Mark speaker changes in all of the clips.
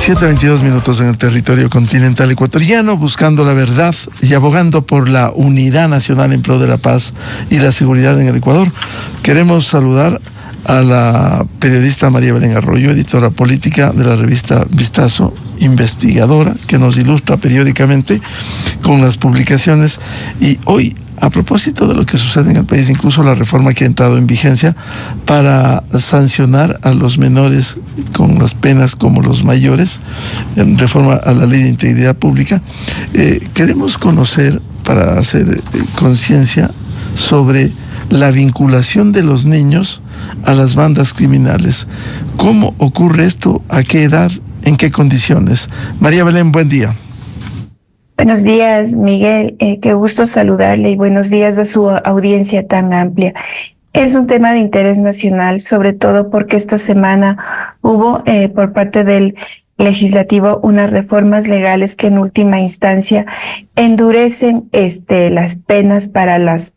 Speaker 1: 7:22 en el territorio continental ecuatoriano, buscando la verdad y abogando por la unidad nacional en pro de la paz y la seguridad en el Ecuador. Queremos saludar a la periodista María Belén Arroyo, editora política de la revista Vistazo, investigadora, que nos ilustra periódicamente con las publicaciones. Y hoy, a propósito de lo que sucede en el país, incluso la reforma que ha entrado en vigencia para sancionar a los menores con las penas como los mayores, en reforma a la Ley de Integridad Pública, queremos conocer, para hacer conciencia sobre la vinculación de los niños a las bandas criminales. ¿Cómo ocurre esto? ¿A qué edad? ¿En qué condiciones? María Belén, buen día.
Speaker 2: Buenos días, Miguel. Qué gusto saludarle y buenos días a su audiencia tan amplia. Es un tema de interés nacional, sobre todo porque esta semana hubo por parte del legislativo unas reformas legales que en última instancia endurecen las penas para los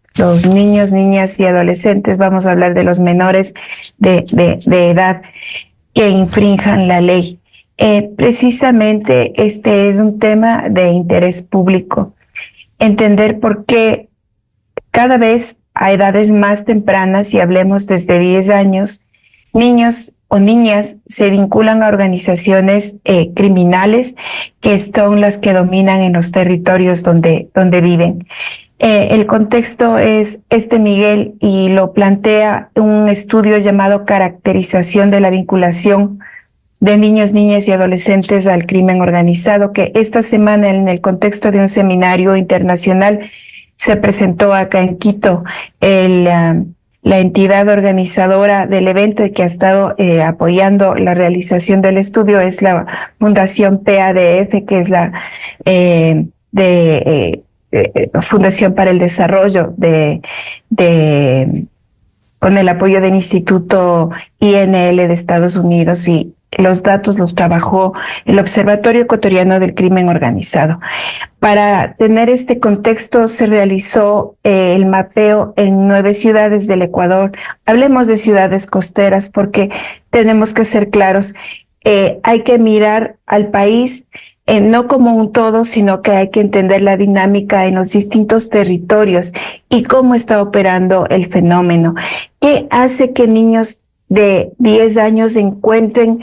Speaker 2: niños, niñas y adolescentes. Vamos a hablar de los menores de edad que infrinjan la ley. Precisamente este es un tema de interés público. Entender por qué cada vez a edades más tempranas, y hablemos desde 10 años, niños o niñas se vinculan a organizaciones criminales que son las que dominan en los territorios donde viven. El contexto es Miguel, y lo plantea un estudio llamado Caracterización de la vinculación de niños, niñas y adolescentes al crimen organizado, que esta semana en el contexto de un seminario internacional se presentó acá en Quito. La entidad organizadora del evento y que ha estado apoyando la realización del estudio es la Fundación PADF, que es la Fundación para el Desarrollo con el apoyo del Instituto INL de Estados Unidos, y los datos los trabajó el Observatorio Ecuatoriano del Crimen Organizado. Para tener este contexto se realizó el mapeo en 9 ciudades del Ecuador. Hablemos de ciudades costeras porque tenemos que ser claros. Hay que mirar al país no como un todo, sino que hay que entender la dinámica en los distintos territorios y cómo está operando el fenómeno. ¿Qué hace que niños de 10 años encuentren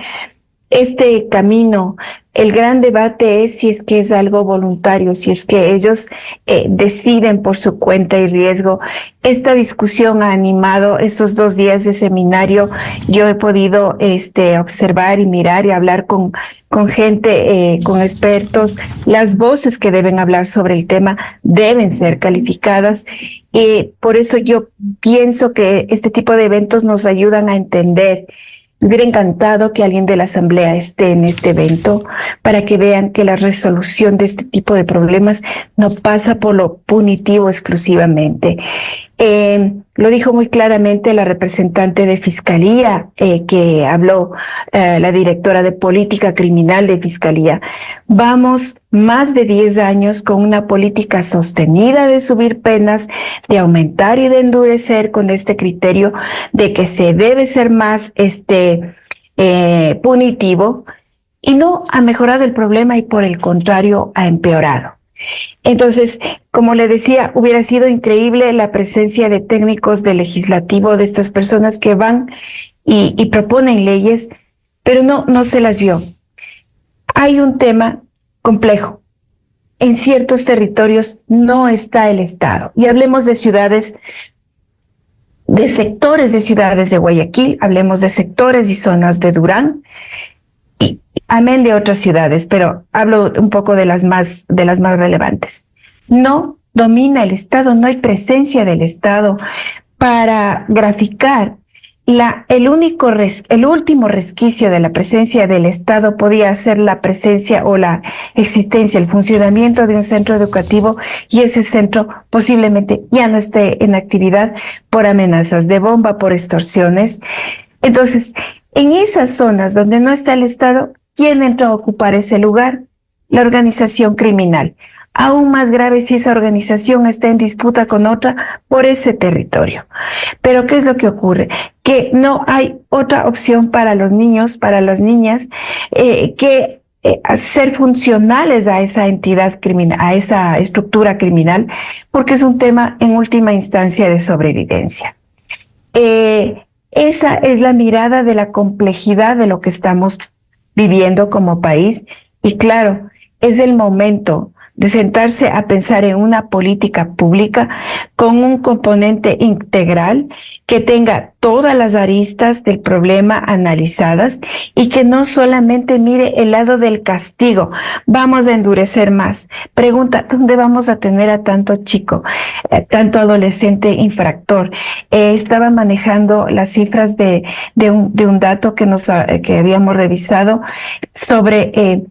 Speaker 2: este camino? El gran debate es si es que es algo voluntario, si es que ellos deciden por su cuenta y riesgo. Esta discusión ha animado estos 2 días de seminario. Yo he podido observar y mirar y hablar con gente, con expertos. Las voces que deben hablar sobre el tema deben ser calificadas. Por eso yo pienso que este tipo de eventos nos ayudan a entender. Me hubiera encantado que alguien de la Asamblea esté en este evento para que vean que la resolución de este tipo de problemas no pasa por lo punitivo exclusivamente. Lo dijo muy claramente la representante de Fiscalía, que habló, la directora de Política Criminal de Fiscalía. Vamos más de 10 años con una política sostenida de subir penas, de aumentar y de endurecer con este criterio de que se debe ser más punitivo, y no ha mejorado el problema y por el contrario ha empeorado. Entonces, como le decía, hubiera sido increíble la presencia de técnicos del legislativo, de estas personas que van y proponen leyes, pero no se las vio. Hay un tema complejo. En ciertos territorios no está el Estado. Y hablemos de ciudades, de sectores de ciudades de Guayaquil, hablemos de sectores y zonas de Durán, y amén de otras ciudades, pero hablo un poco de las más relevantes. No domina el Estado, no hay presencia del Estado para graficar. El último resquicio de la presencia del Estado podía ser la presencia o la existencia, el funcionamiento de un centro educativo, y ese centro posiblemente ya no esté en actividad por amenazas de bomba, por extorsiones. Entonces, en esas zonas donde no está el Estado, ¿quién entra a ocupar ese lugar? La organización criminal. Aún más grave si esa organización está en disputa con otra por ese territorio. Pero ¿qué es lo que ocurre? Que no hay otra opción para los niños, para las niñas, que a ser funcionales a esa entidad criminal, a esa estructura criminal, porque es un tema en última instancia de sobrevivencia. Esa es la mirada de la complejidad de lo que estamos viviendo como país, y claro, es el momento de sentarse a pensar en una política pública con un componente integral que tenga todas las aristas del problema analizadas y que no solamente mire el lado del castigo. Vamos a endurecer más. Pregunta, ¿dónde vamos a tener a tanto chico, tanto adolescente infractor? Estaba manejando las cifras de un dato que habíamos revisado sobre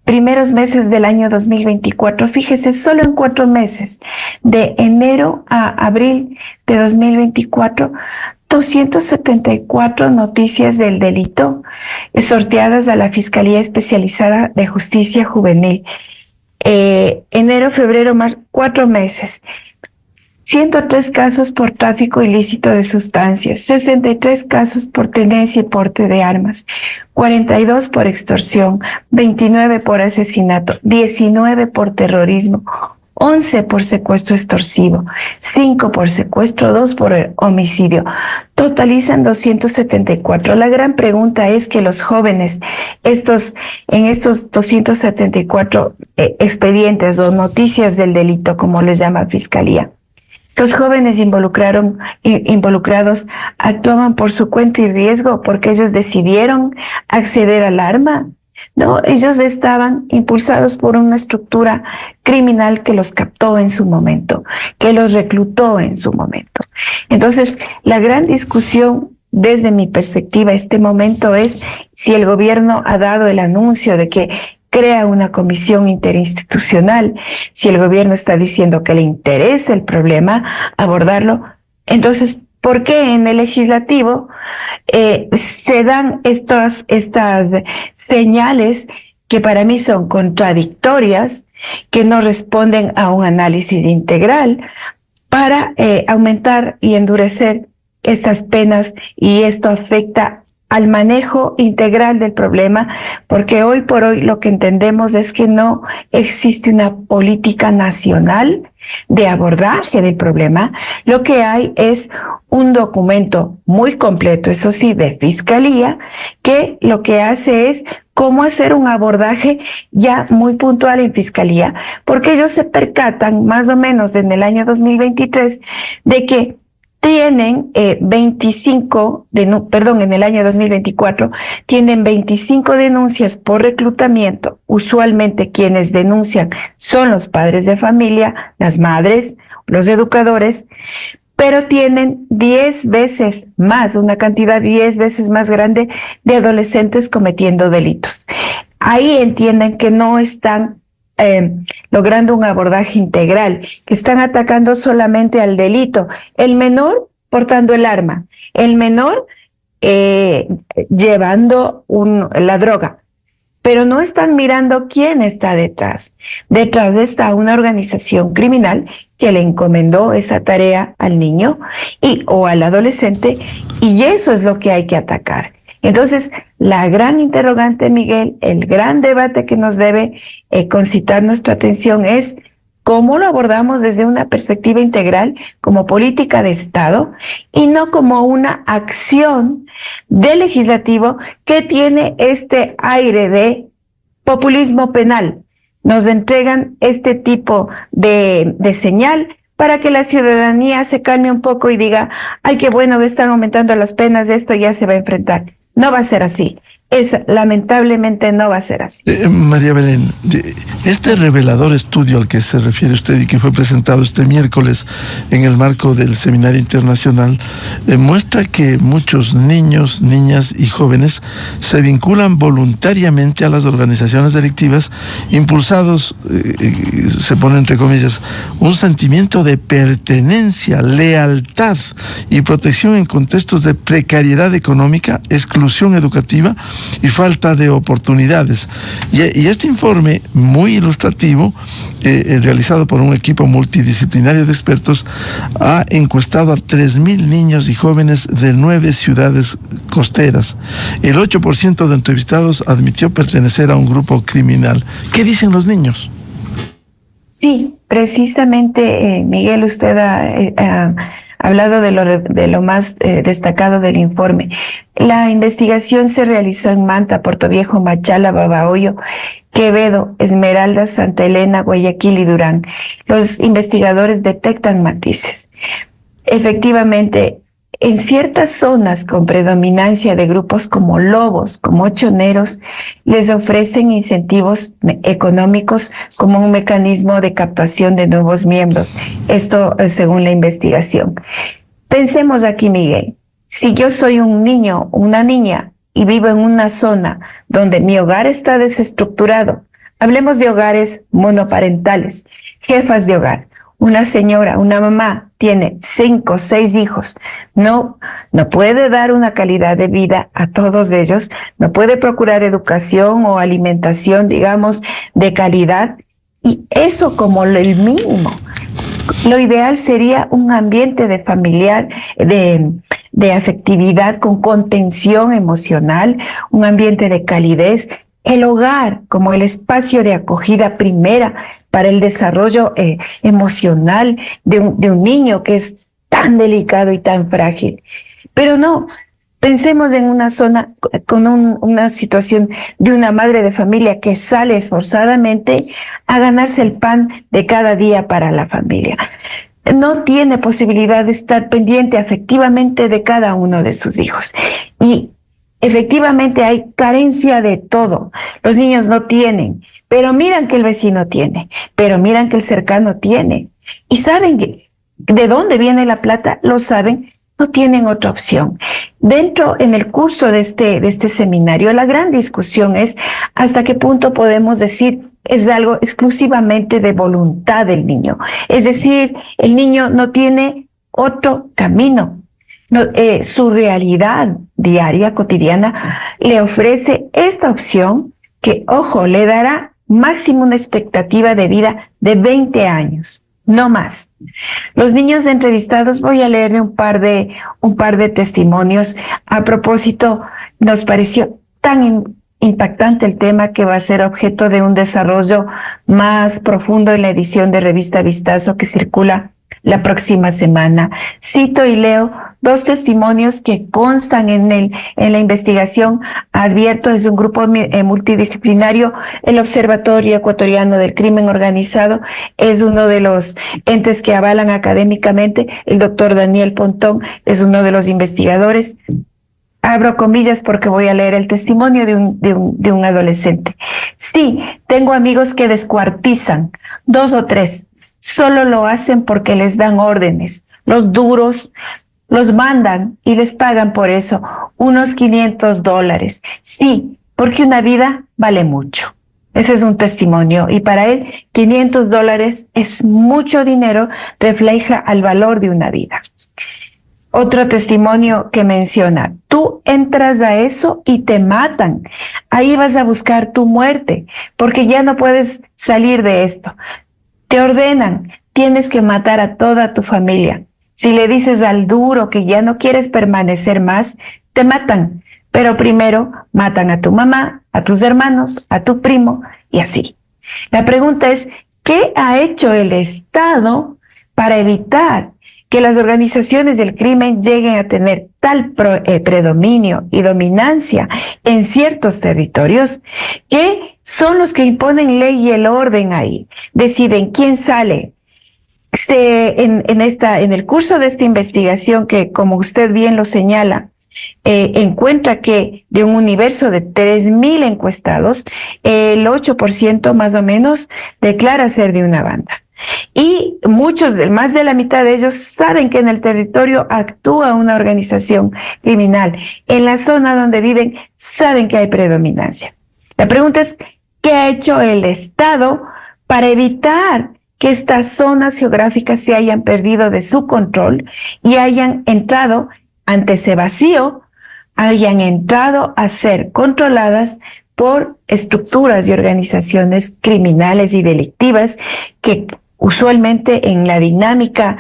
Speaker 2: primeros meses del año 2024, fíjese, solo en 4 meses, de enero a abril de 2024, 274 noticias del delito sorteadas a la Fiscalía Especializada de Justicia Juvenil. Enero, febrero, marzo, 4 meses. 103 casos por tráfico ilícito de sustancias, 63 casos por tenencia y porte de armas, 42 por extorsión, 29 por asesinato, 19 por terrorismo, 11 por secuestro extorsivo, 5 por secuestro, 2 por homicidio. Totalizan 274. La gran pregunta es que los jóvenes, en estos 274 expedientes o noticias del delito, como les llama Fiscalía, los jóvenes involucrados actuaban por su cuenta y riesgo porque ellos decidieron acceder al arma. No, ellos estaban impulsados por una estructura criminal que los captó en su momento, que los reclutó en su momento. Entonces, la gran discusión desde mi perspectiva este momento es si el gobierno ha dado el anuncio de que crea una comisión interinstitucional, si el gobierno está diciendo que le interesa el problema, abordarlo. Entonces, ¿por qué en el legislativo se dan estas señales que para mí son contradictorias, que no responden a un análisis integral para aumentar y endurecer estas penas? Y esto afecta al manejo integral del problema, porque hoy por hoy lo que entendemos es que no existe una política nacional de abordaje del problema. Lo que hay es un documento muy completo, eso sí, de Fiscalía, que lo que hace es cómo hacer un abordaje ya muy puntual en Fiscalía, porque ellos se percatan más o menos en el año 2023 de que tienen en el año 2024, tienen 25 denuncias por reclutamiento. Usualmente quienes denuncian son los padres de familia, las madres, los educadores, pero tienen 10 veces más, una cantidad 10 veces más grande de adolescentes cometiendo delitos. Ahí entienden que no están logrando un abordaje integral, que están atacando solamente al delito. El menor portando el arma, el menor llevando la droga, pero no están mirando quién está detrás. Detrás está una organización criminal que le encomendó esa tarea al niño o al adolescente, y eso es lo que hay que atacar. Entonces, la gran interrogante, Miguel, el gran debate que nos debe concitar nuestra atención es cómo lo abordamos desde una perspectiva integral como política de Estado y no como una acción del legislativo que tiene este aire de populismo penal. Nos entregan este tipo de señal para que la ciudadanía se calme un poco y diga, ay, qué bueno que están aumentando las penas, esto ya se va a enfrentar. No va a ser así. Lamentablemente no va a ser así.
Speaker 1: María Belén, este revelador estudio al que se refiere usted y que fue presentado este miércoles en el marco del Seminario Internacional muestra que muchos niños, niñas y jóvenes se vinculan voluntariamente a las organizaciones delictivas impulsados, se pone entre comillas, un sentimiento de pertenencia, lealtad y protección en contextos de precariedad económica, exclusión educativa y falta de oportunidades. Y este informe, muy ilustrativo, realizado por un equipo multidisciplinario de expertos, ha encuestado a 3.000 niños y jóvenes de 9 ciudades costeras. El 8% de entrevistados admitió pertenecer a un grupo criminal. ¿Qué dicen los niños?
Speaker 2: Sí, precisamente, Miguel, usted ha hablado de lo más destacado del informe. La investigación se realizó en Manta, Portoviejo, Machala, Babahoyo, Quevedo, Esmeraldas, Santa Elena, Guayaquil y Durán. Los investigadores detectan matices. Efectivamente, en ciertas zonas con predominancia de grupos como lobos, como choneros, les ofrecen incentivos económicos como un mecanismo de captación de nuevos miembros. Esto según la investigación. Pensemos aquí, Miguel, si yo soy un niño, una niña, y vivo en una zona donde mi hogar está desestructurado, hablemos de hogares monoparentales, jefas de hogar, una señora, una mamá, tiene 5 o 6 hijos, no puede dar una calidad de vida a todos ellos, no puede procurar educación o alimentación, digamos, de calidad, y eso como el mínimo. Lo ideal sería un ambiente de familiar, de afectividad con contención emocional, un ambiente de calidez, el hogar como el espacio de acogida primera para el desarrollo emocional de un niño que es tan delicado y tan frágil. Pero no, pensemos en una zona con una situación de una madre de familia que sale esforzadamente a ganarse el pan de cada día para la familia. No tiene posibilidad de estar pendiente afectivamente de cada uno de sus hijos. Y efectivamente hay carencia de todo. Los niños no tienen, pero miran que el vecino tiene, pero miran que el cercano tiene. Y saben de dónde viene la plata, lo saben, no tienen otra opción. En el curso de este seminario, la gran discusión es hasta qué punto podemos decir es algo exclusivamente de voluntad del niño. Es decir, el niño no tiene otro camino. Su realidad diaria, cotidiana, le ofrece esta opción que, ojo, le dará máximo una expectativa de vida de 20 años. No más. Los niños entrevistados, voy a leerle un par de testimonios. A propósito, nos pareció tan impactante el tema que va a ser objeto de un desarrollo más profundo en la edición de Revista Vistazo que circula la próxima semana. Cito y leo 2 testimonios que constan en la investigación. Advierto, es un grupo multidisciplinario. El Observatorio Ecuatoriano del Crimen Organizado es uno de los entes que avalan académicamente. El doctor Daniel Pontón es uno de los investigadores. Abro comillas porque voy a leer el testimonio de un adolescente. Sí, tengo amigos que descuartizan, 2 o 3. Solo lo hacen porque les dan órdenes. Los duros los mandan y les pagan por eso unos $500. Sí, porque una vida vale mucho. Ese es un testimonio y para él $500 es mucho dinero, refleja el valor de una vida. Otro testimonio que menciona, tú entras a eso y te matan. Ahí vas a buscar tu muerte porque ya no puedes salir de esto. Te ordenan, tienes que matar a toda tu familia. Si le dices al duro que ya no quieres permanecer más, te matan. Pero primero matan a tu mamá, a tus hermanos, a tu primo y así. La pregunta es, ¿qué ha hecho el Estado para evitar que las organizaciones del crimen lleguen a tener tal predominio y dominancia en ciertos territorios que son los que imponen ley y el orden ahí? Deciden quién sale. En el curso de esta investigación, que como usted bien lo señala, encuentra que de un universo de 3.000 encuestados, el 8% más o menos declara ser de una banda. Y más de la mitad de ellos saben que en el territorio actúa una organización criminal. En la zona donde viven saben que hay predominancia. La pregunta es, ¿qué ha hecho el Estado para evitar que estas zonas geográficas se hayan perdido de su control y hayan entrado ante ese vacío hayan entrado a ser controladas por estructuras y organizaciones criminales y delictivas que usualmente en la dinámica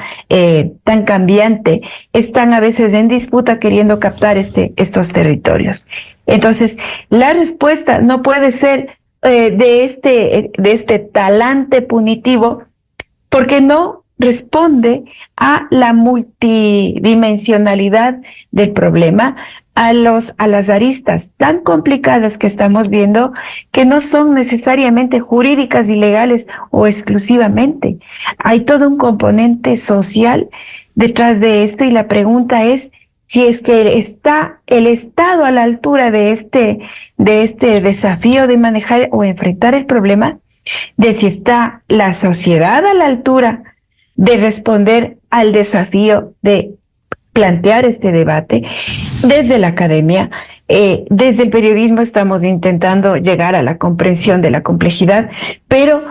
Speaker 2: tan cambiante están a veces en disputa queriendo captar estos territorios. Entonces, la respuesta no puede ser de este talante punitivo, porque no responde a la multidimensionalidad del problema, a las aristas tan complicadas que estamos viendo, que no son necesariamente jurídicas y legales o exclusivamente. Hay todo un componente social detrás de esto, y la pregunta es si es que está el Estado a la altura de este desafío de manejar o enfrentar el problema, de si está la sociedad a la altura de responder al desafío de plantear este debate. Desde la academia, desde el periodismo estamos intentando llegar a la comprensión de la complejidad, pero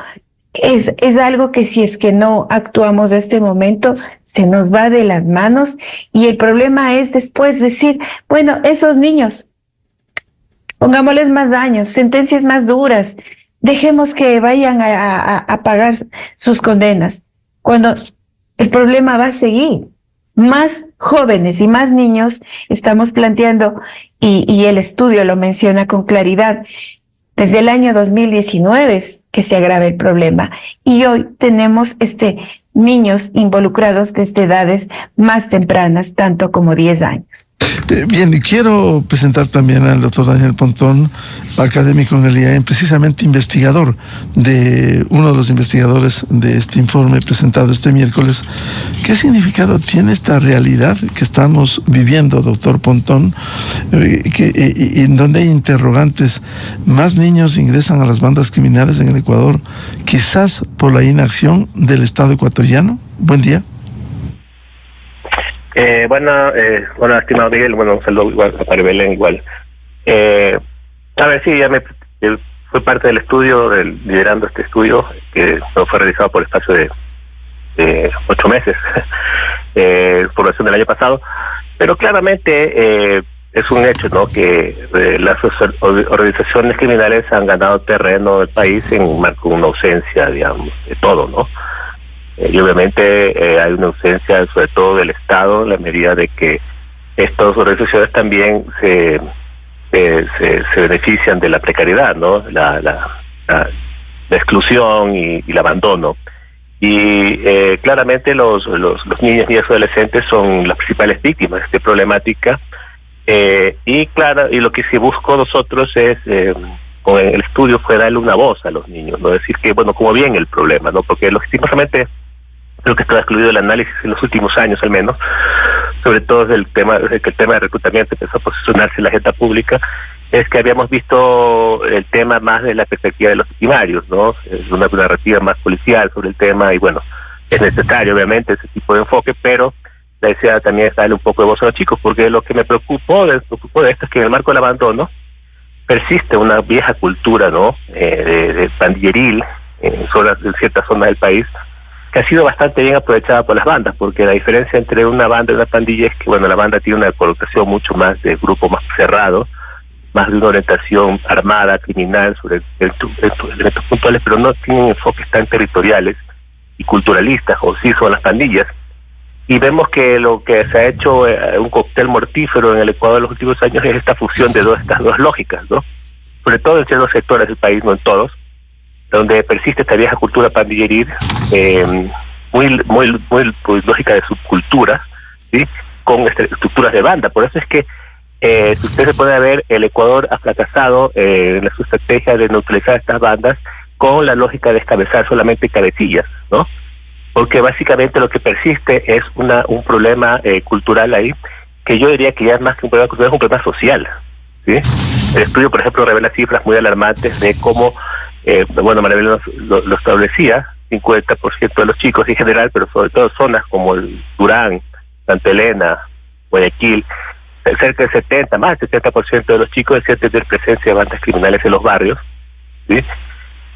Speaker 2: es algo que si es que no actuamos en este momento, se nos va de las manos, y el problema es después decir, bueno, esos niños, pongámosles más daños, sentencias más duras, dejemos que vayan a pagar sus condenas, cuando el problema va a seguir. Más jóvenes y más niños estamos planteando, y el estudio lo menciona con claridad, desde el año 2019 es que se agrava el problema, y hoy tenemos niños involucrados desde edades más tempranas, tanto como 10 años.
Speaker 1: Bien, y quiero presentar también al doctor Daniel Pontón, académico en el IAEM, precisamente investigador, uno de los investigadores de este informe presentado este miércoles. ¿Qué significado tiene esta realidad que estamos viviendo, doctor Pontón, en donde hay interrogantes? Más niños ingresan a las bandas criminales en el Ecuador, quizás por la inacción del Estado ecuatoriano. Buen día.
Speaker 3: Bueno, estimado Miguel, un saludo igual a Belén igual. A ver, sí, fue parte del estudio, liderando este estudio, que fue realizado por espacio de 8 meses, población del año pasado, pero claramente es un hecho, ¿no?, que las organizaciones criminales han ganado terreno del país en marco de una ausencia, digamos, de todo, ¿no? Y obviamente hay una ausencia sobre todo del Estado, en la medida de que estas organizaciones también se benefician de la precariedad, ¿no?, la exclusión y el abandono. Y claramente los niños y adolescentes son las principales víctimas de esta problemática. Y lo que sí busco nosotros es, con el estudio, fue darle una voz a los niños, no decir que, bueno, como bien el problema, ¿no?, porque lastimosamente creo que está excluido el análisis en los últimos años, al menos, sobre todo desde que el tema de reclutamiento empezó a posicionarse en la agenda pública, es que habíamos visto el tema más de la perspectiva de los victimarios, ¿no? Es una narrativa más policial sobre el tema, y bueno, es necesario obviamente ese tipo de enfoque, pero la idea también es darle un poco de voz a los chicos, porque lo que me preocupó de esto es que en el marco del abandono persiste una vieja cultura, ¿no?, de pandilleril en ciertas zonas del país, que ha sido bastante bien aprovechada por las bandas, porque la diferencia entre una banda y una pandilla es que, bueno, la banda tiene una colocación mucho más de grupo más cerrado, más de una orientación armada, criminal, sobre elementos puntuales, pero no tienen enfoques tan territoriales y culturalistas, o sí son las pandillas. Y vemos que lo que se ha hecho un cóctel mortífero en el Ecuador en los últimos años es esta fusión de estas dos lógicas, ¿no?, sobre todo en ciertos sectores del país, no en todos, donde persiste esta vieja cultura pandilleril, muy lógica de subcultura, ¿sí?, con estructuras de banda. Por eso es que, si usted se puede ver, el Ecuador ha fracasado en su estrategia de neutralizar estas bandas con la lógica de descabezar solamente cabecillas, ¿no? Porque básicamente lo que persiste es un problema cultural ahí, que yo diría que ya es más que un problema cultural, es un problema social, ¿sí? El estudio, por ejemplo, revela cifras muy alarmantes de cómo, María Belén lo establecía, 50% de los chicos en general, pero sobre todo zonas como el Durán, Santa Elena, Guayaquil, cerca del 70, más del 70% de los chicos decían tener presencia de bandas criminales en los barrios, ¿sí?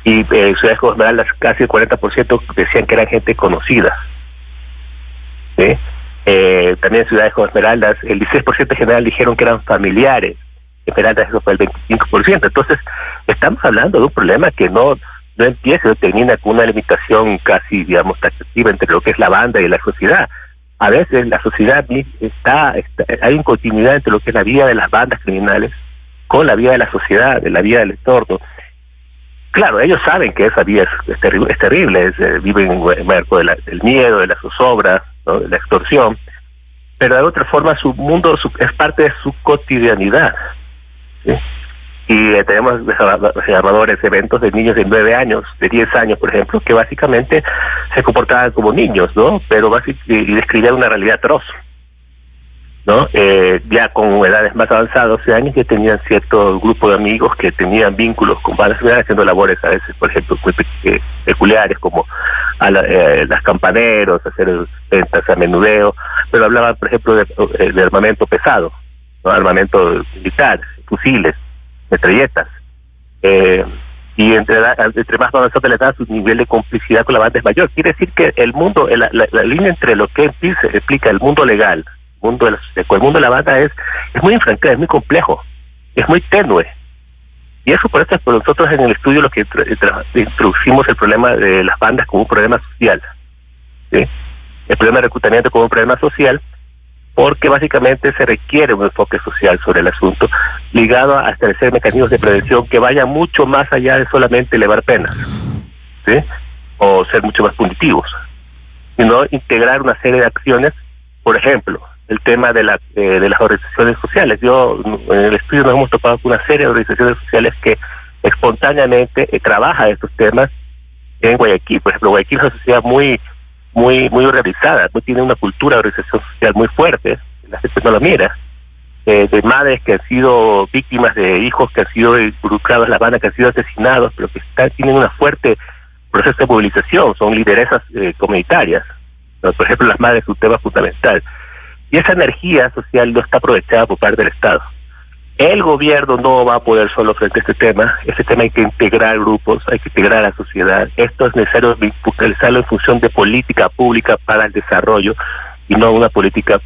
Speaker 3: Y ciudades como Esmeraldas, casi el 40% decían que eran gente conocida, ¿sí? También en ciudades como Esmeraldas, el 16% en general dijeron que eran familiares. Esmeraldas eso fue el 25%. Entonces, estamos hablando de un problema que no empieza o termina con una limitación casi, digamos, taxativa entre lo que es la banda y la sociedad. A veces la sociedad hay una continuidad entre lo que es la vida de las bandas criminales con la vida de la sociedad, de la vida del entorno. Claro, ellos saben que esa vida es terrible, viven en el marco del miedo, de la zozobra, ¿no?, de la extorsión, pero de otra forma su mundo es parte de su cotidianidad, ¿sí? Y tenemos desarrolladores, eventos de niños de 9 años, de 10 años, por ejemplo, que básicamente se comportaban como niños, ¿no? Pero y describían una realidad atroz, ¿no? Ya con edades más avanzadas, 12 años, ya tenían cierto grupo de amigos que tenían vínculos con bandas criminales, haciendo labores a veces, por ejemplo, muy peculiares, como las campaneros, hacer ventas a menudeo, pero hablaban, por ejemplo, de armamento pesado, ¿no? Armamento militar, fusiles, metralletas, y entre más avanzada la edad, su nivel de complicidad con la banda es mayor. Quiere decir que el mundo, la línea entre lo que explica el mundo legal, el mundo de la banda es muy infrancable, es muy complejo, es muy tenue. Y eso por eso es por nosotros en el estudio lo que introducimos el problema de las bandas como un problema social, ¿sí? El problema de reclutamiento como un problema social, porque básicamente se requiere un enfoque social sobre el asunto, ligado a establecer mecanismos de prevención que vayan mucho más allá de solamente elevar penas, ¿sí?, o ser mucho más punitivos, sino integrar una serie de acciones. Por ejemplo, el tema de las organizaciones sociales. En el estudio nos hemos topado con una serie de organizaciones sociales que espontáneamente trabajan estos temas en Guayaquil. Por ejemplo, Guayaquil es una sociedad muy organizada, tiene una cultura de organización social muy fuerte, la gente no lo mira, de madres que han sido víctimas de hijos que han sido involucrados en la banda, que han sido asesinados, pero que tienen una fuerte proceso de movilización, son lideresas comunitarias, ¿no? Por ejemplo, las madres es un tema fundamental, y esa energía social no está aprovechada por parte del Estado. El gobierno no va a poder solo frente a este tema hay que integrar grupos, hay que integrar a la sociedad. Esto es necesario focalizarlo en función de política pública para el desarrollo y no una política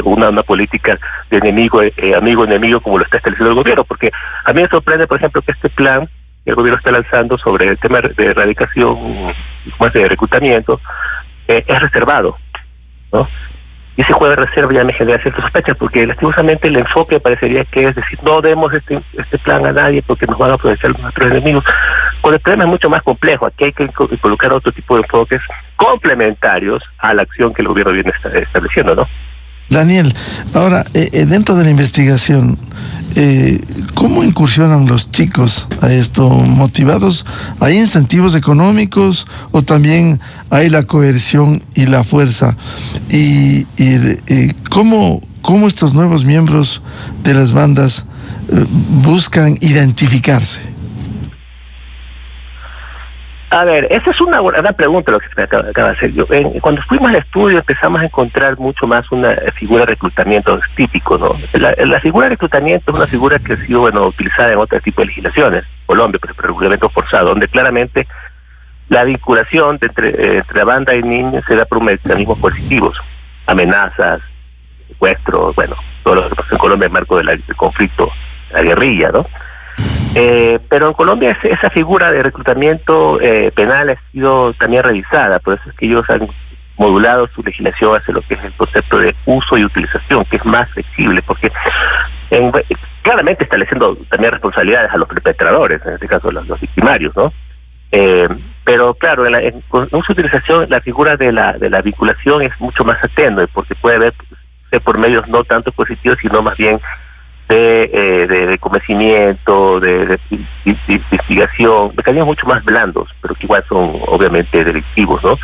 Speaker 3: una política de amigo-enemigo como lo está estableciendo el gobierno, porque a mí me sorprende, por ejemplo, que este plan que el gobierno está lanzando sobre el tema de erradicación, más de reclutamiento, es reservado, ¿no? Y ese juego de reserva ya me genera ciertas sospechas, porque lastimosamente el enfoque parecería que es decir, no demos este plan a nadie porque nos van a aprovechar nuestros enemigos, cuando el problema es mucho más complejo. Aquí hay que colocar otro tipo de enfoques complementarios a la acción que el gobierno viene estableciendo, ¿no?
Speaker 1: Daniel, ahora, dentro de la investigación, ¿cómo incursionan los chicos a esto? ¿Motivados? ¿Hay incentivos económicos o también hay la coerción y la fuerza? ¿Y cómo estos nuevos miembros de las bandas buscan identificarse?
Speaker 3: A ver, esa es una buena pregunta lo que me acaba de hacer yo. Cuando fuimos al estudio empezamos a encontrar mucho más una figura de reclutamiento típico, ¿no? La figura de reclutamiento es una figura que ha sido utilizada en otro tipo de legislaciones. Colombia, por ejemplo, el reclutamiento forzado, donde claramente la vinculación entre la banda y niños se da por mecanismos coercitivos, amenazas, secuestros, todo lo que pasó en Colombia en el marco del conflicto, la guerrilla, ¿no? Pero en Colombia esa figura de reclutamiento penal ha sido también revisada, por eso es que ellos han modulado su legislación hacia lo que es el concepto de uso y utilización, que es más flexible, porque claramente estableciendo también responsabilidades a los perpetradores, en este caso los victimarios, ¿no? Pero claro, en uso y utilización la figura de la vinculación es mucho más tenue, porque puede haber por medios no tanto positivos, sino más bien de convencimiento, de investigación, mecanismos mucho más blandos, pero que igual son obviamente delictivos, ¿no?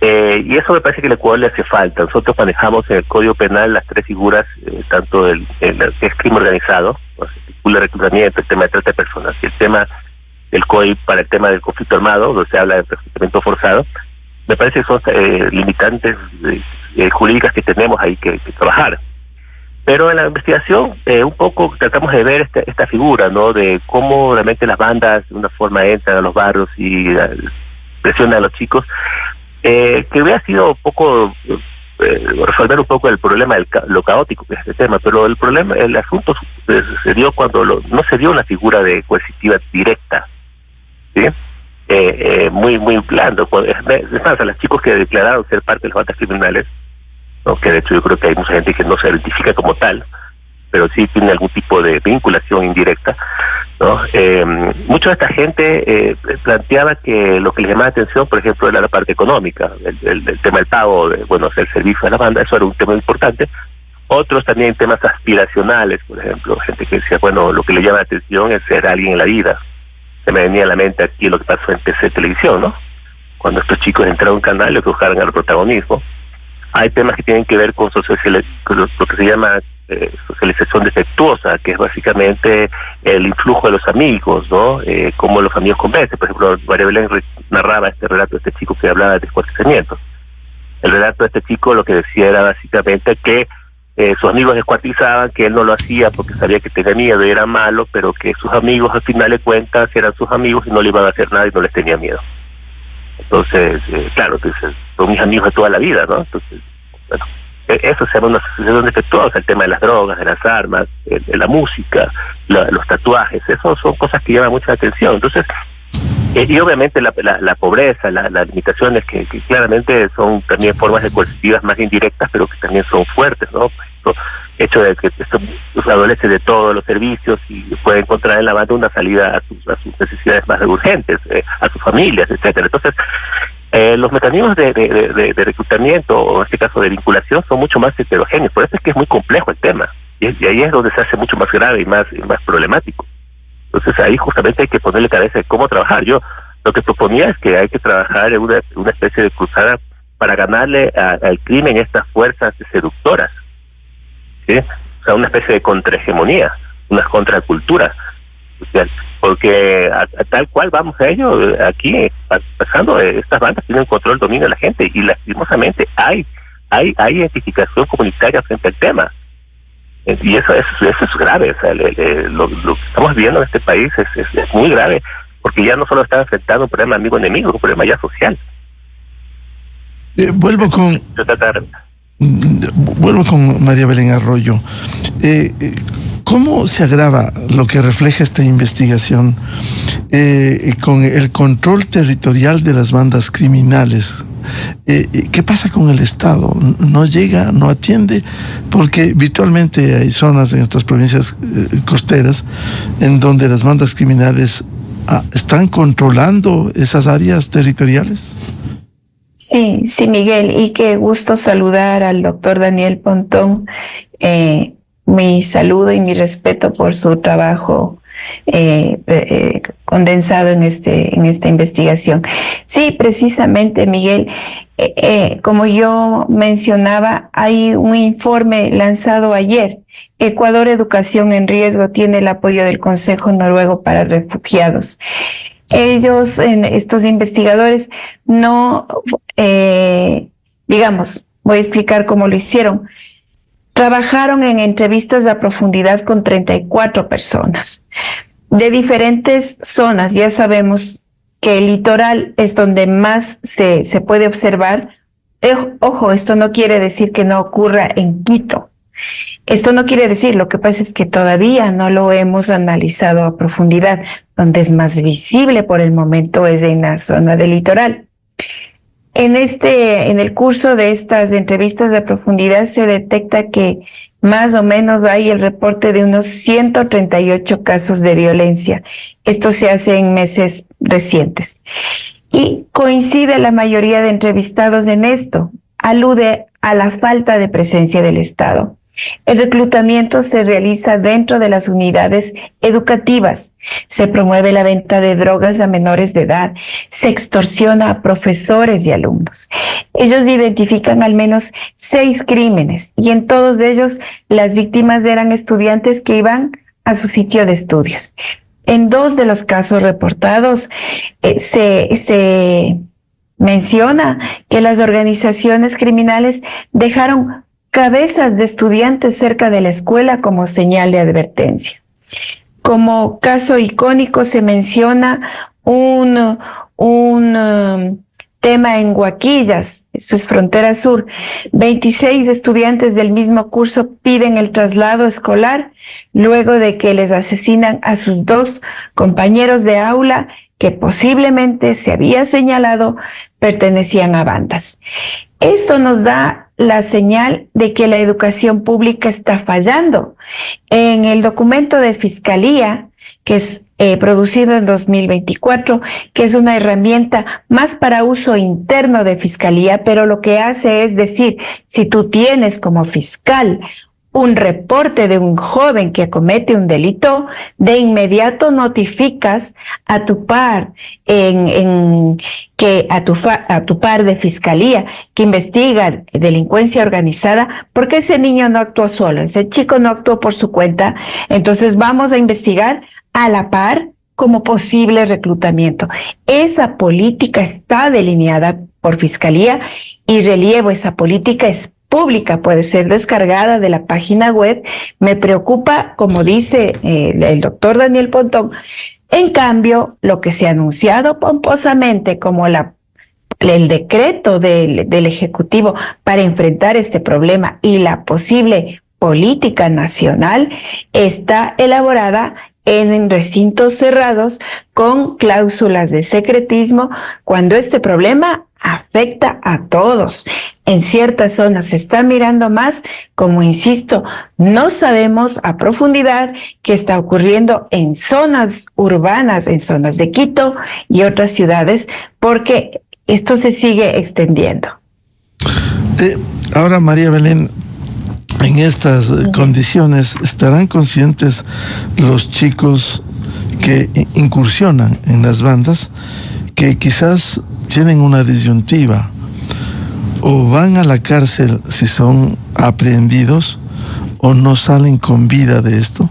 Speaker 3: Y eso me parece que al Ecuador le hace falta. Nosotros manejamos en el Código Penal las tres figuras, tanto el que es crimen organizado, el reclutamiento, el tema de trata de personas, y el tema del COI para el tema del conflicto armado, donde se habla de reclutamiento forzado. Me parece que son limitantes jurídicas que tenemos ahí que trabajar. Pero en la investigación un poco tratamos de ver esta figura, ¿no? De cómo realmente las bandas de una forma entran a los barrios y presionan a los chicos, que hubiera sido un poco resolver un poco el problema lo caótico que es este tema, pero el asunto se dio cuando no se dio una figura de coercitiva directa, ¿sí? Muy blando. Es más, a los chicos que declararon ser parte de las bandas criminales, ¿no? Que de hecho yo creo que hay mucha gente que no se identifica como tal, pero sí tiene algún tipo de vinculación indirecta, ¿no? Mucha de esta gente planteaba que lo que les llamaba la atención, por ejemplo, era la parte económica, el tema del pago, hacer servicio a la banda, eso era un tema importante. Otros también temas aspiracionales, por ejemplo, gente que decía, bueno, lo que le llama la atención es ser alguien en la vida. Se me venía a la mente aquí lo que pasó en TC Televisión, ¿no? Cuando estos chicos entraron a un canal y que buscaron el protagonismo. Hay temas que tienen que ver con lo que se llama socialización defectuosa, que es básicamente el influjo de los amigos, ¿no? Cómo los amigos convencen. Por ejemplo, María Belén narraba este relato de este chico que hablaba de descuartizamiento. El relato de este chico lo que decía era básicamente que sus amigos descuartizaban, que él no lo hacía porque sabía que tenía miedo y era malo, pero que sus amigos al final de cuentas eran sus amigos y no le iban a hacer nada y no les tenía miedo. Entonces, claro, entonces, son mis amigos de toda la vida, ¿no? Entonces, bueno, eso se llama una asociación defectuosa, el tema de las drogas, de las armas, de la música, los tatuajes, eso son cosas que llaman mucha atención. Entonces, y obviamente la pobreza, las limitaciones que claramente son también formas de coercitivas más indirectas, pero que también son fuertes, ¿no? El hecho de que esto adolece de todos los servicios y puede encontrar en la banda una salida a sus necesidades más urgentes, a sus familias, etcétera. Entonces, los mecanismos de reclutamiento, o en este caso de vinculación, son mucho más heterogéneos. Por eso es que es muy complejo el tema. Y ahí es donde se hace mucho más grave y más problemático. Entonces ahí justamente hay que ponerle cabeza de cómo trabajar. Yo lo que proponía es que hay que trabajar en una especie de cruzada para ganarle al crimen estas fuerzas seductoras, ¿sí? O sea, una especie de contrahegemonía, una contracultura social, porque a tal cual vamos a ello, aquí pasando, estas bandas tienen control, dominio de la gente, y lastimosamente hay identificación comunitaria frente al tema. Y eso es grave. O sea, lo que estamos viendo en este país es muy grave, porque ya no solo está enfrentando un problema amigo-enemigo, un problema ya social.
Speaker 1: Vuelvo con María Belén Arroyo. ¿Cómo se agrava lo que refleja esta investigación con el control territorial de las bandas criminales? ¿Qué pasa con el Estado? ¿No llega, no atiende? Porque virtualmente hay zonas en estas provincias costeras en donde las bandas criminales están controlando esas áreas territoriales.
Speaker 2: Sí, Miguel, y qué gusto saludar al doctor Daniel Pontón. Mi saludo y mi respeto por su trabajo condensado en esta investigación. Sí, precisamente, Miguel, como yo mencionaba, hay un informe lanzado ayer. Ecuador Educación en Riesgo tiene el apoyo del Consejo Noruego para Refugiados. Ellos, estos investigadores, no, voy a explicar cómo lo hicieron. Trabajaron en entrevistas a profundidad con 34 personas de diferentes zonas. Ya sabemos que el litoral es donde más se puede observar. Ojo, esto no quiere decir que no ocurra en Quito. Esto no quiere decir, lo que pasa es que todavía no lo hemos analizado a profundidad. Donde es más visible por el momento es en la zona del litoral. En el curso de estas entrevistas de profundidad se detecta que más o menos hay el reporte de unos 138 casos de violencia. Esto se hace en meses recientes. Y coincide la mayoría de entrevistados en esto. Alude a la falta de presencia del Estado. El reclutamiento se realiza dentro de las unidades educativas. Se promueve la venta de drogas a menores de edad. Se extorsiona a profesores y alumnos. Ellos identifican al menos 6 crímenes y en todos ellos las víctimas eran estudiantes que iban a su sitio de estudios. En 2 de los casos reportados se menciona que las organizaciones criminales dejaron cabezas de estudiantes cerca de la escuela como señal de advertencia. Como caso icónico se menciona un Tema en Huaquillas, eso es frontera sur. 26 estudiantes del mismo curso piden el traslado escolar luego de que les asesinan a sus 2 compañeros de aula que posiblemente se había señalado pertenecían a bandas. Esto nos da la señal de que la educación pública está fallando. En el documento de Fiscalía, que es producido en 2024, que es una herramienta más para uso interno de Fiscalía, pero lo que hace es decir, si tú tienes como fiscal un reporte de un joven que comete un delito, de inmediato notificas a tu par a tu par de fiscalía que investiga delincuencia organizada, porque ese niño no actuó solo, ese chico no actuó por su cuenta, entonces vamos a investigar a la par como posible reclutamiento. Esa política está delineada por Fiscalía y relievo, esa política es pública, puede ser descargada de la página web. Me preocupa, como dice el doctor Daniel Pontón, en cambio, lo que se ha anunciado pomposamente como el decreto del Ejecutivo para enfrentar este problema y la posible política nacional está elaborada en recintos cerrados con cláusulas de secretismo, cuando este problema afecta a todos. En ciertas zonas se está mirando más, como insisto, no sabemos a profundidad qué está ocurriendo en zonas urbanas, en zonas de Quito y otras ciudades, porque esto se sigue extendiendo.
Speaker 1: Ahora, María Belén, en estas condiciones, ¿estarán conscientes los chicos que incursionan en las bandas, que quizás tienen una disyuntiva? O van a la cárcel si son aprehendidos, o no salen con vida de esto.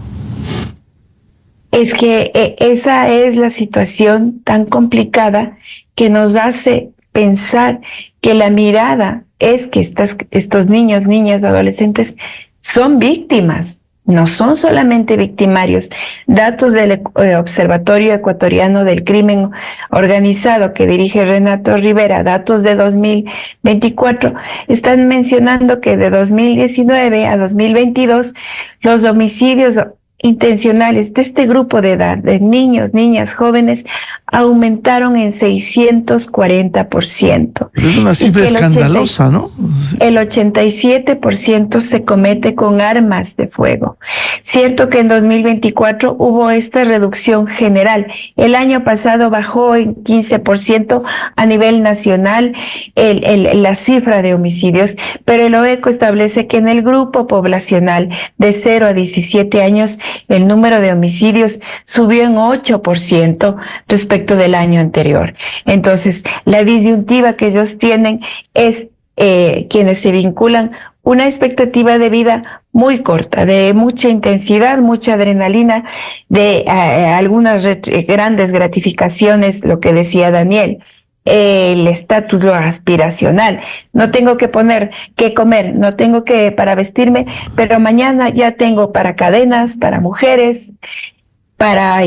Speaker 2: Es que esa es la situación tan complicada que nos hace pensar que la mirada es que estos niños, niñas, adolescentes son víctimas, no son solamente victimarios. Datos del Observatorio Ecuatoriano del Crimen Organizado que dirige Renato Rivera, datos de 2024, están mencionando que de 2019 a 2022 los homicidios intencionales de este grupo de edad, de niños, niñas, jóvenes, aumentaron en 640%.
Speaker 1: Es una cifra escandalosa, ¿no? Sí.
Speaker 2: El 87% se comete con armas de fuego. Cierto que en 2024 hubo esta reducción general. El año pasado bajó en 15% a nivel nacional la cifra de homicidios, pero el OECO establece que en el grupo poblacional de 0 a 17 años el número de homicidios subió en 8% respecto del año anterior. Entonces, la disyuntiva que ellos tienen es quienes se vinculan una expectativa de vida muy corta, de mucha intensidad, mucha adrenalina, de algunas grandes gratificaciones, lo que decía Daniel, el estatus, lo aspiracional. No tengo que poner qué comer, no tengo que para vestirme, pero mañana ya tengo para cadenas, para mujeres, para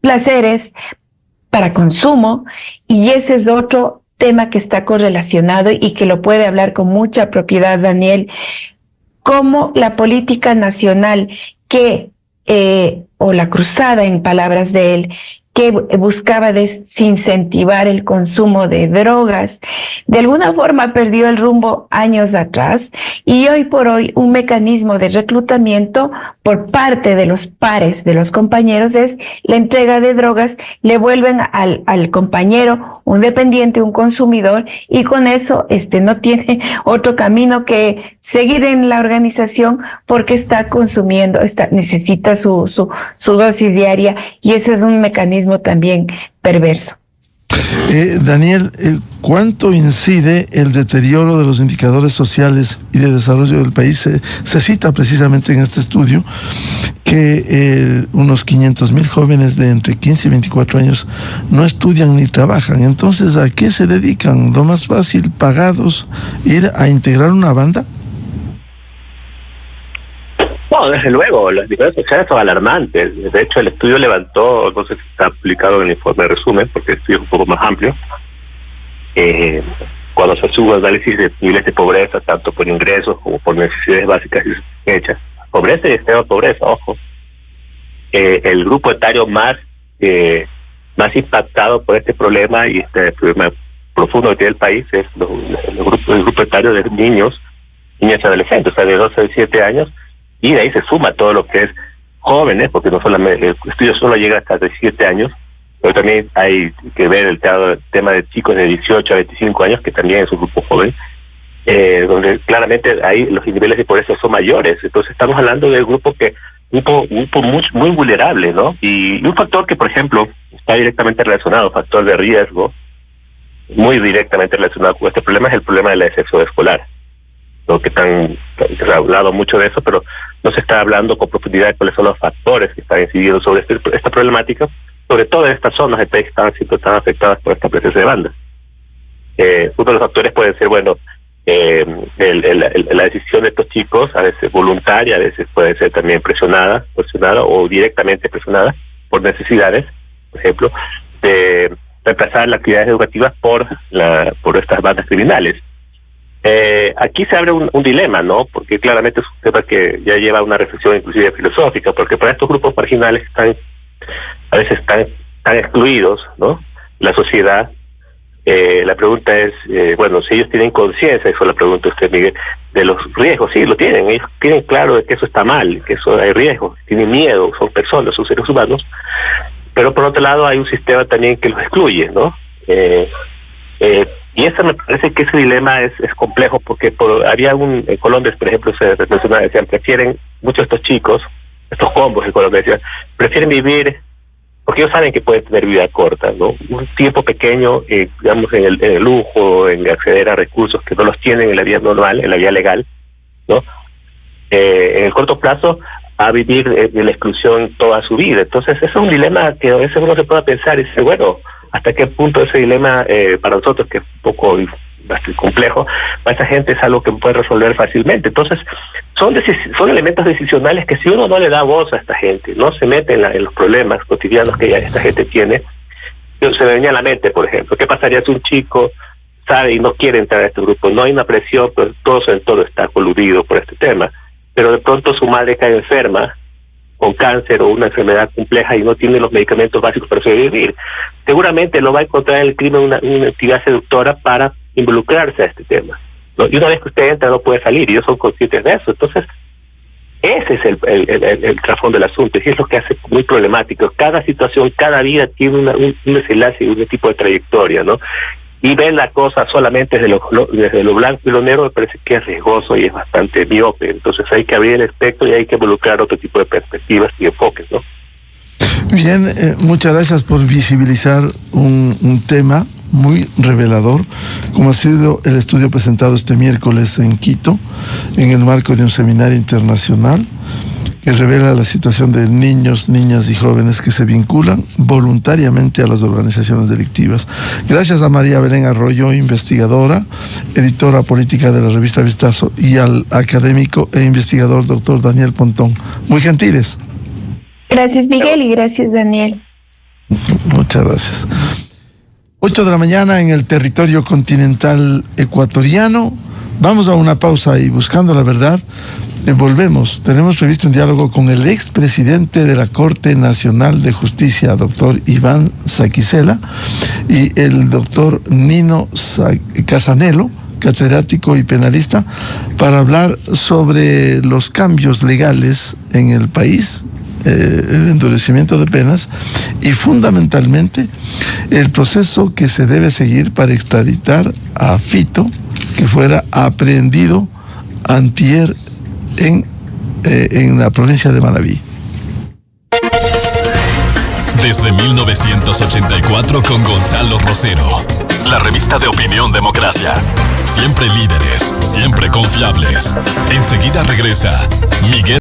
Speaker 2: placeres, para consumo, y ese es otro tema que está correlacionado y que lo puede hablar con mucha propiedad Daniel, cómo la política nacional o la cruzada, en palabras de él, que buscaba desincentivar el consumo de drogas, de alguna forma perdió el rumbo años atrás, y hoy por hoy un mecanismo de reclutamiento por parte de los pares, de los compañeros, es la entrega de drogas, le vuelven al compañero un dependiente, un consumidor, y con eso no tiene otro camino que seguir en la organización porque está consumiendo, necesita su dosis diaria, y ese es un mecanismo también perverso.
Speaker 1: Daniel, ¿cuánto incide el deterioro de los indicadores sociales y de desarrollo del país? Se cita precisamente en este estudio que unos 500,000 jóvenes de entre 15 y 24 años no estudian ni trabajan. Entonces, ¿a qué se dedican? Lo más fácil, pagados, ir a integrar una banda.
Speaker 3: No, desde luego, las diferencias sociales son alarmantes. De hecho, el estudio levantó, no sé si está publicado en el informe de resumen, porque el estudio es un poco más amplio, cuando se sube análisis de niveles de pobreza, tanto por ingresos como por necesidades básicas y hechas, pobreza y extrema pobreza, ojo, el grupo etario más impactado por este problema y este problema profundo que tiene el país es el grupo etario de niños y adolescentes, o sea, de 12 a 17 años, y de ahí se suma todo lo que es jóvenes, porque no solamente el estudio solo llega hasta 17 años, pero también hay que ver el tema de chicos de 18 a 25 años, que también es un grupo joven, donde claramente ahí los niveles de pobreza son mayores. Entonces estamos hablando de un grupo muy vulnerable, ¿no? Y un factor que, por ejemplo, está directamente relacionado, factor de riesgo, muy directamente relacionado con este problema, es el problema de la deserción escolar. ¿No? Que se ha hablado mucho de eso, pero no se está hablando con profundidad de cuáles son los factores que están incidiendo sobre esta problemática, sobre todo en estas zonas del país que están siendo tan afectadas por esta presencia de bandas. Uno de los factores puede ser, bueno, la decisión de estos chicos, a veces voluntaria, a veces puede ser también presionada o directamente presionada por necesidades, por ejemplo, de reemplazar las actividades educativas por estas bandas criminales. Aquí se abre un dilema, ¿no? Porque claramente es un tema que ya lleva una reflexión inclusive filosófica, porque para estos grupos marginales a veces están excluidos, ¿no? La sociedad. La pregunta es, bueno, si ellos tienen conciencia, eso la pregunta usted, Miguel, de los riesgos. Sí, lo tienen, ellos tienen claro de que eso está mal, que eso hay riesgos, tienen miedo, son personas, son seres humanos, pero por otro lado hay un sistema también que los excluye, ¿no? Y eso me parece que ese dilema es complejo, porque había en Colombia, por ejemplo, se mencionaba, decían, prefieren, muchos de estos chicos, estos combos en Colombia, decían, prefieren vivir, porque ellos saben que pueden tener vida corta, ¿no? Un tiempo pequeño, digamos, en el lujo, en acceder a recursos que no los tienen en la vida normal, en la vida legal, ¿no? En el corto plazo, a vivir de la exclusión toda su vida. Entonces, ese es un dilema que a veces uno se puede pensar y dice, bueno, ¿hasta qué punto ese dilema para nosotros, que es un poco bastante complejo, para esa gente es algo que puede resolver fácilmente? Entonces, son elementos decisionales que si uno no le da voz a esta gente, no se mete en los problemas cotidianos que esta gente tiene, se me venía a la mente, por ejemplo, ¿qué pasaría si un chico sabe y no quiere entrar a este grupo? No hay una presión, pero todo su entorno está coludido por este tema, pero de pronto su madre cae enferma con cáncer o una enfermedad compleja y no tiene los medicamentos básicos para sobrevivir. Seguramente lo va a encontrar en el crimen una entidad seductora para involucrarse a este tema, ¿no? Y una vez que usted entra no puede salir, y ellos son conscientes de eso. Entonces, ese es el trasfondo del asunto, y es lo que hace muy problemático. Cada situación, cada vida tiene un desenlace y un tipo de trayectoria, ¿no? Y ver la cosa solamente desde lo blanco y lo negro me parece que es riesgoso y es bastante miope. Entonces hay que abrir el espectro y hay que involucrar otro tipo de perspectivas y enfoques, ¿no?
Speaker 1: Bien, muchas gracias por visibilizar un tema muy revelador, como ha sido el estudio presentado este miércoles en Quito, en el marco de un seminario internacional que revela la situación de niños, niñas y jóvenes que se vinculan voluntariamente a las organizaciones delictivas. Gracias a María Belén Arroyo, investigadora, editora política de la revista Vistazo, y al académico e investigador doctor Daniel Pontón. Muy gentiles.
Speaker 2: Gracias, Miguel, y gracias, Daniel.
Speaker 1: Muchas gracias. 8 de la mañana en el territorio continental ecuatoriano. Vamos a una pausa y buscando la verdad, volvemos. Tenemos previsto un diálogo con el expresidente de la Corte Nacional de Justicia, doctor Iván Saquicela, y el doctor Nino Casanelo, catedrático y penalista, para hablar sobre los cambios legales en el país, el endurecimiento de penas y fundamentalmente el proceso que se debe seguir para extraditar a Fito, que fuera aprehendido antier en la provincia de Manabí.
Speaker 4: Desde 1984 con Gonzalo Rosero, la revista de opinión Democracia. Siempre líderes, siempre confiables. Enseguida regresa Miguel